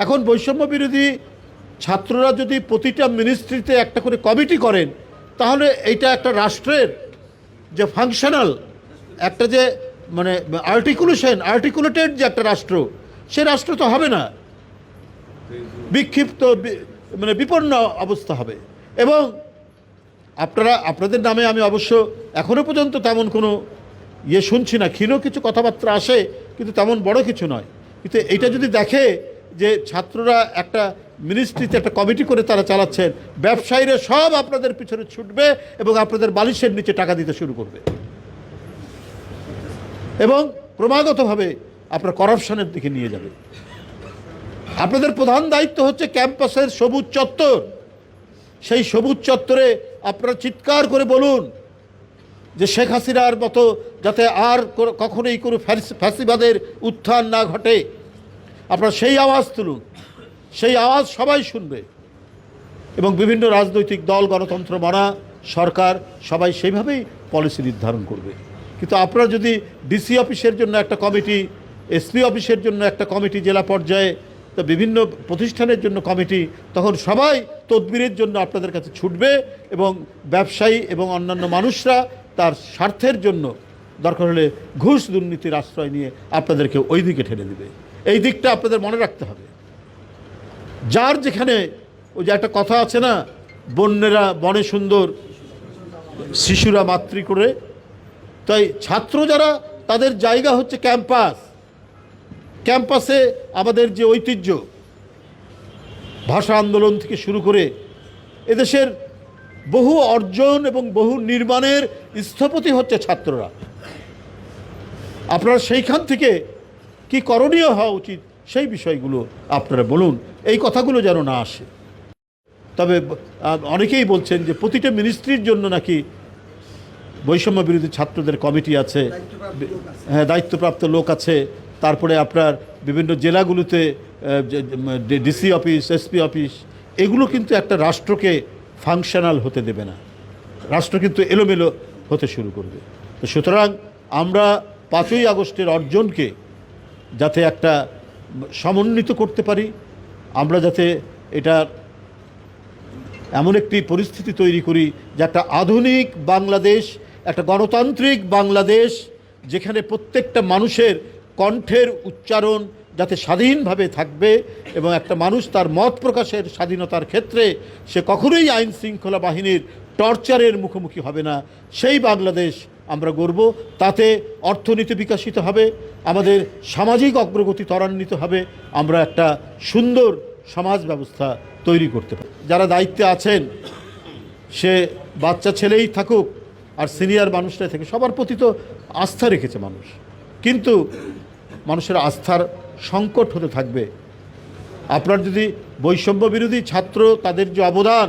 এখন বৈষম্য বিরোধী ছাত্ররা যদি প্রতিটা মিনিস্ট্রিতে একটা করে কমিটি করেন, তাহলে এইটা একটা রাষ্ট্রের যে ফাংশনাল একটা যে মানে আর্টিকুলেটেড যে একটা রাষ্ট্র, সে রাষ্ট্র তো হবে না, বিক্ষিপ্ত মানে বিপন্ন অবস্থা হবে। এবং আপনাদের নামে আমি অবশ্য এখনও পর্যন্ত তেমন কোনো শুনছি না, ক্ষীণ কিছু কথাবার্তা আসে, কিন্তু তেমন বড় কিছু নয়। কিন্তু এইটা যদি দেখে যে ছাত্ররা একটা মিনিস্ট্রিতে একটা কমিটি করে তারা চালাচ্ছেন, ব্যবসায়ীরা সব আপনাদের পিছনে ছুটবে এবং আপনাদের বালিশের নিচে টাকা দিতে শুরু করবে এবং ক্রমাগতভাবে আপনার করাপশনের দিকে নিয়ে যাবে। আপনাদের প্রধান দায়িত্ব হচ্ছে ক্যাম্পাসের সবুজ চত্বর। সেই সবুজ চত্বরে আপনারা চিৎকার করে বলুন যে শেখ হাসিনার মতো যাতে আর কখনোই কোনো ফ্যাসিবাদের উত্থান না ঘটে। আপনারা সেই আওয়াজ তুলুন, সেই আওয়াজ সবাই শুনবে এবং বিভিন্ন রাজনৈতিক দল, গণতন্ত্র মানা সরকার সবাই সেইভাবেই পলিসি নির্ধারণ করবে। কিন্তু আপনারা যদি ডিসি অফিসের জন্য একটা কমিটি, এসপি অফিসের জন্য একটা কমিটি, জেলা পর্যায়ে তো বিভিন্ন প্রতিষ্ঠানের জন্য কমিটি, তখন সবাই তদবিরের জন্য আপনাদের কাছে ছুটবে এবং ব্যবসায়ী এবং অন্যান্য মানুষরা তার স্বার্থের জন্য দরকার হলে ঘুষ দুর্নীতির আশ্রয় নিয়ে আপনাদেরকে ওই দিকে ঠেলে দেবে। এই দিকটা আপনাদের মনে রাখতে হবে। যার যেখানে ওই যে একটা কথা আছে না, বন্যেরা বনে সুন্দর, শিশুরা মাতৃ করে, তাই ছাত্র যারা তাদের জায়গা হচ্ছে ক্যাম্পাস। ক্যাম্পাসে আমাদের যে ঐতিহ্য, ভাষা আন্দোলন থেকে শুরু করে এদেশের বহু অর্জন এবং বহু নির্মাণের স্থপতি হচ্ছে ছাত্ররা। আপনারা সেইখান থেকে কি করণীয় হওয়া উচিত সেই বিষয়গুলো আপনারা বলুন, এই কথাগুলো যেন না আসে। তবে অনেকেই বলছেন যে প্রতিটা মিনিস্ট্রির জন্য নাকি বৈষম্য বিরোধী ছাত্রদের কমিটি আছে, হ্যাঁ, দায়িত্বপ্রাপ্ত লোক আছে। তারপরে আপনার বিভিন্ন জেলাগুলোতে ডিসি অফিস, এসপি অফিস, এগুলো কিন্তু একটা রাষ্ট্রকে ফাংশনাল হতে দেবে না। রাষ্ট্র কিন্তু এলোমেলো হতে শুরু করবে। তো সুতরাং আমরা 5ই আগস্টের অর্জনকে যাতে একটা সমন্বিত করতে পারি, আমরা যাতে এটা এমন একটি পরিস্থিতি তৈরি করি যে একটা আধুনিক বাংলাদেশ, একটা গণতান্ত্রিক বাংলাদেশ, যেখানে প্রত্যেকটা মানুষের কণ্ঠের উচ্চারণ যাতে স্বাধীনভাবে থাকবে এবং একটা মানুষ তার মত প্রকাশের স্বাধীনতার ক্ষেত্রে সে কখনোই আইন শৃঙ্খলা বাহিনীর টর্চারের মুখোমুখি হবে না, সেই বাংলাদেশ আমরা গড়ব। তাতে অর্থনীতি বিকশিত হবে, আমাদের সামাজিক অগ্রগতি ত্বরান্বিত হবে, আমরা একটা সুন্দর সমাজ ব্যবস্থা তৈরি করতে পারি। যারা দায়িত্বে আছেন, সে বাচ্চা ছেলেই থাকুক আর সিনিয়র মানুষরাই থাকে, সবার প্রতি তো আস্থা রেখেছে মানুষ, কিন্তু মানুষের আস্থার সংকট হতে থাকবে। আপনার যদি বৈষম্য বিরোধী ছাত্র তাদের যে অবদান,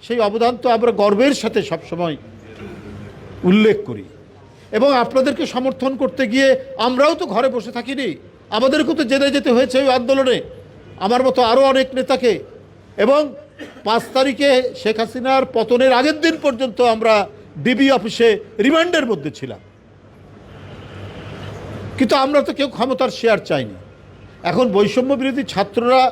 সেই অবদান তো আমরা গর্বের সাথে সবসময় উল্লেখ করি এবং আপনাদেরকে সমর্থন করতে গিয়ে আমরাও তো ঘরে বসে থাকিনি, আমাদেরকেও তো জেলে যেতে হয়েছে ওই আন্দোলনে, আমার মতো আরও অনেক নেতাকে। এবং 5 তারিখে শেখ হাসিনার পতনের আগের দিন পর্যন্ত আমরা ডিবি অফিসে রিমান্ডের মধ্যে ছিলাম, কিন্তু আমরা তো কেউ ক্ষমতার শেয়ার চাইনি। এখন বৈষম্য বিরোধী ছাত্ররা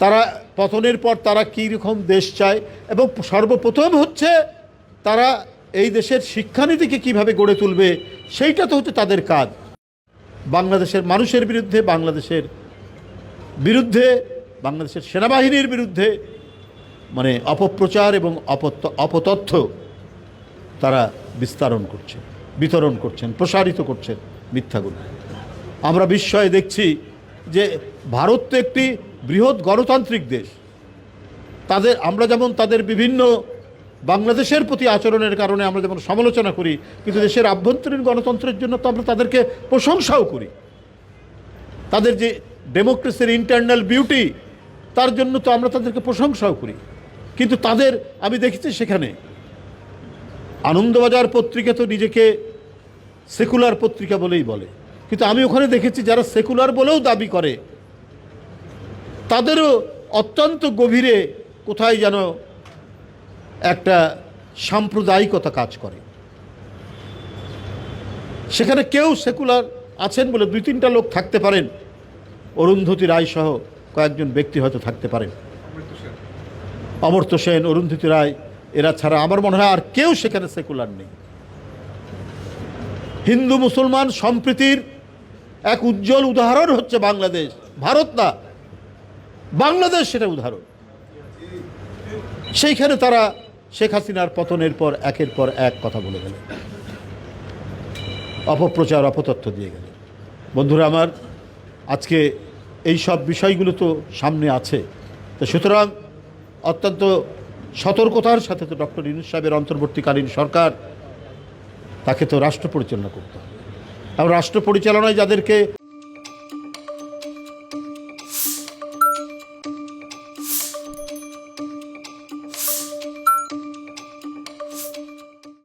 তারা পতনের পর তারা কী রকম দেশ চায় এবং সর্বপ্রথম হচ্ছে তারা এই দেশের শিক্ষানীতিকে কিভাবে গড়ে তুলবে, সেইটা তো হচ্ছে তাদের কাজ। বাংলাদেশের মানুষের বিরুদ্ধে, বাংলাদেশের সেনাবাহিনীর বিরুদ্ধে মানে অপপ্রচার এবং অপতথ্য তারা বিতরণ করছেন, প্রসারিত করছেন মিথ্যাগুলো। আমরা বিস্ময়ে দেখছি যে ভারত তো একটি বৃহৎ গণতান্ত্রিক দেশ, আমরা যেমন তাদের বিভিন্ন বাংলাদেশের প্রতি আচরণের কারণে আমরা যেমন সমালোচনা করি, কিন্তু দেশের আভ্যন্তরীণ গণতন্ত্রের জন্য তো আমরা তাদেরকে প্রশংসাও করি। তাদের যে ডেমোক্রেসির ইন্টারনাল বিউটি, তার জন্য তো আমরা তাদেরকে প্রশংসাও করি। কিন্তু আমি দেখেছি সেখানে আনন্দবাজার পত্রিকা তো নিজেকে সেকুলার পত্রিকা বলেই বলে, কিন্তু আমি ওখানে দেখেছি যারা সেকুলার বলেও দাবি করে, তাদেরও অত্যন্ত গভীরে কোথায় যেন একটা সাম্প্রদায়িকতা কাজ করে। সেখানে কেউ সেকুলার আছেন বলে 2-3টা লোক থাকতে পারেন, অরুন্ধতী রায় সহ, কয়েকজন ব্যক্তি হয়তো থাকতে পারেন, অমর্ত্য সেন, অরুন্ধতী রায়, এরা ছাড়া আমার মনে হয় আর কেউ সেখানে সেকুলার নেই। হিন্দু মুসলমান সম্প্রীতির এক উজ্জ্বল উদাহরণ হচ্ছে বাংলাদেশ, ভারত না, বাংলাদেশ সেটা উদাহরণ। সেইখানে তারা শেখ হাসিনার পতনের পর একের পর এক কথা বলে গেলেন, অপপ্রচার অপতথ্য দিয়ে গেলেন। বন্ধুরা আমার, আজকে এই সব বিষয়গুলো তো সামনে আছে, তো সুতরাং অত্যন্ত সতর্কতার সাথে তো ডক্টর ইউনূস সাহেবের অন্তর্বর্তীকালীন সরকার, তাকে তো রাষ্ট্র পরিচালনা করতে হবে। আর রাষ্ট্র পরিচালনায় যাদেরকে